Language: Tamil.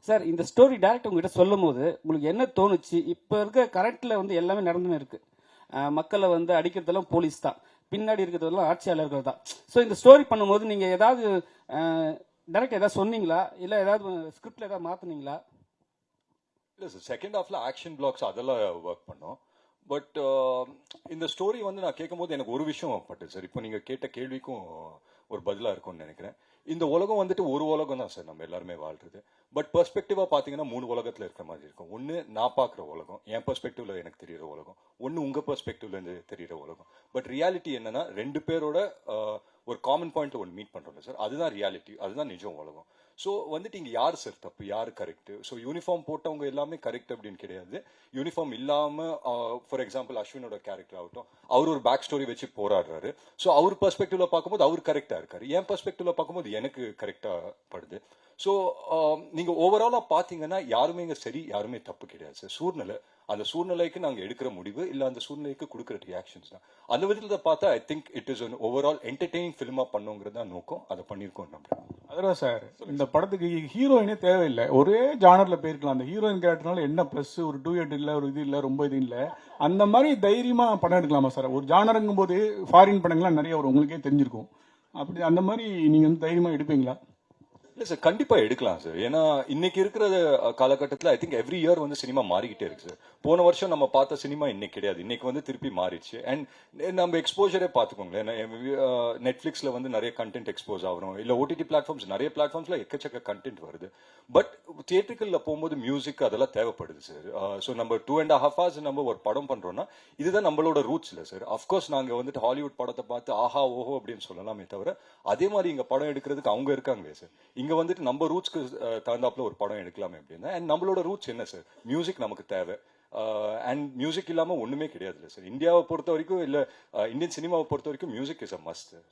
சார் இந்த ஸ்டோரி டேரக்ட் உங்ககிட்ட சொல்லும் போது உங்களுக்கு என்ன தோணுச்சு? இப்போ இருக்க கரண்ட்ல வந்து எல்லாமே நடந்துன்னு இருக்கு. மக்களை வந்து அடிக்கிறதெல்லாம் போலீஸ் தான், பின்னாடி இருக்கிறதெல்லாம் ஆட்சியாளர்கள் தான். ஸோ இந்த ஸ்டோரி பண்ணும்போது நீங்க ஏதாவது டேரக்ட் ஏதாவது சொன்னீங்களா, இல்லை ஏதாவது ஸ்கிரிப்ட்ல ஏதாவது மாத்துனீங்களா? இல்லை சார், செகண்ட் ஹாஃப்ல ஆக்ஷன் பிளாக்ஸ் அதெல்லாம் ஒர்க் பண்ணோம். பட் இந்த ஸ்டோரி வந்து நான் கேட்கும் போது எனக்கு ஒரு விஷயம் பட்டு சார், இப்போ நீங்க கேட்ட கேள்விக்கும் ஒரு பதிலா இருக்கும்னு நினைக்கிறேன். இந்த உலகம் வந்துட்டு ஒரு உலகம் தான் சார், நம்ம எல்லாருமே வாழ்றது. பட் பெர்ஸ்பெக்டிவா பாத்தீங்கன்னா 3 உலகத்துல இருக்கிற மாதிரி இருக்கும். ஒன்னு நான் பாக்குற உலகம், என் பெர்ஸ்பெக்டிவ்ல எனக்கு தெரியற உலகம். ஒன்னு உங்க பெர்ஸ்பெக்டிவ்ல இருந்து தெரியற உலகம். பட் ரியாலிட்டி என்னன்னா 2 பேரோட ஒரு காமன் பாயிண்ட் ஒன்று மீட் பண்றோம் சார். அதுதான் ரியாலிட்டி, அதுதான் நிஜம் உலகம். ஸோ வந்துட்டு இங்க யார் சார் தப்பு, யார் கரெக்ட்? ஸோ யூனிஃபார்ம் போட்டவங்க எல்லாமே கரெக்ட் அப்படின்னு கிடையாது. யூனிஃபார்ம் இல்லாம ஃபார் எக்ஸாம்பிள் அஸ்வினோட கேரக்டர் ஆகட்டும், அவர் ஒரு பேக் ஸ்டோரி வச்சு போராடுறாரு. ஸோ அவர் பெர்ஸ்பெக்டிவ்ல பார்க்கும்போது அவர் கரெக்டா இருக்காரு, என் பெர்ஸ்பெக்டிவ்ல பார்க்கும்போது எனக்கு கரெக்டா படுது. ஸோ நீங்க ஓவராலா பாத்தீங்கன்னா யாருமே இங்க சரி, யாருமே தப்பு கிடையாது சார். சூழ்நிலை, அந்த சூழ்நிலைக்கு நாங்க எடுக்கிற முடிவு இல்ல அந்த சூழ்நிலைக்கு கொடுக்கிற ரியாக்ஷன்ஸ் தான். அந்த விதத்துல பார்த்தா I think it is an overall entertaining ஃபிலிமா பண்ணுங்கிறது தான் நோக்கம். அதை பண்ணியிருக்கோம் நம்புறேன். அதான் சார், இந்த படத்துக்கு ஹீரோயினே தேவையில்லை, ஒரே ஜானர்ல போயிருக்கலாம். அந்த ஹீரோயின் கேரக்டர்னால என்ன பிளஸ், ஒரு டூயட் இல்ல, ஒரு இது இல்ல, ரொம்ப இது இல்ல, அந்த மாதிரி தைரியமா படம் எடுக்கலாமா சார்? ஒரு ஜானருங்கும் போது ஃபாரின் படங்கள்லாம் நிறைய வரும், உங்களுக்கே தெரிஞ்சிருக்கும். அப்படி அந்த மாதிரி நீங்க வந்து தைரியமா எடுப்பீங்களா? இல்ல சார், கண்டிப்பா எடுக்கலாம் சார். ஏன்னா இன்னைக்கு இருக்கிற காலகட்டத்தில் ஐ திங்க் எவ்ரி இயர் வந்து சினிமா மாறிக்கிட்டே இருக்கு சார். போன வருஷம் நம்ம பார்த்த சினிமா இன்னைக்கு கிடையாது, இன்னைக்கு வந்து திருப்பி மாறிடுச்சு. அண்ட் நம்ம எக்ஸ்போஜரே பார்த்துக்கோங்களேன். நெட்ஃபிளிக்ஸ்ல வந்து நிறைய கண்டென்ட் எக்ஸ்போஸ் ஆகிறோம், இல்ல ஓடிடி பிளாட்ஃபார்ம்ஸ், நிறைய பிளாட்ஃபார்ம்ஸ்ல எக்கச்சக்க கண்டென்ட் வருது. பட் தியேட்டருக்குள்ள போகும்போது மியூசிக் அதெல்லாம் தேவைப்படுது சார். ஸோ நம்ம 2.5 hours நம்ம ஒரு படம் பண்றோம்னா இதுதான் நம்மளோட ரூட்ஸ் இல்லை சார். அஃப்கோர்ஸ் நாங்க வந்துட்டு ஹாலிவுட் படத்தை பார்த்து ஆஹா ஓஹோ அப்படின்னு சொல்லலாமே தவிர, அதே மாதிரி இங்க படம் எடுக்கிறதுக்கு அவங்க இருக்காங்களே சார். இங்க வந்துட்டு நம்ம ரூட்ஸ்க்கு தகுந்தாப்புல ஒரு படம் எடுக்கலாமே அப்படின்னா, அண்ட் நம்மளோட ரூட்ஸ் என்ன சார்? மியூசிக் நமக்கு தேவை. அண்ட் மியூசிக் இல்லாம ஒண்ணுமே கிடையாது சார். இந்தியாவை பொறுத்த வரைக்கும் இல்ல இந்தியன் சினிமாவை பொறுத்த வரைக்கும் மியூசிக் இஸ் அ மஸ்ட்.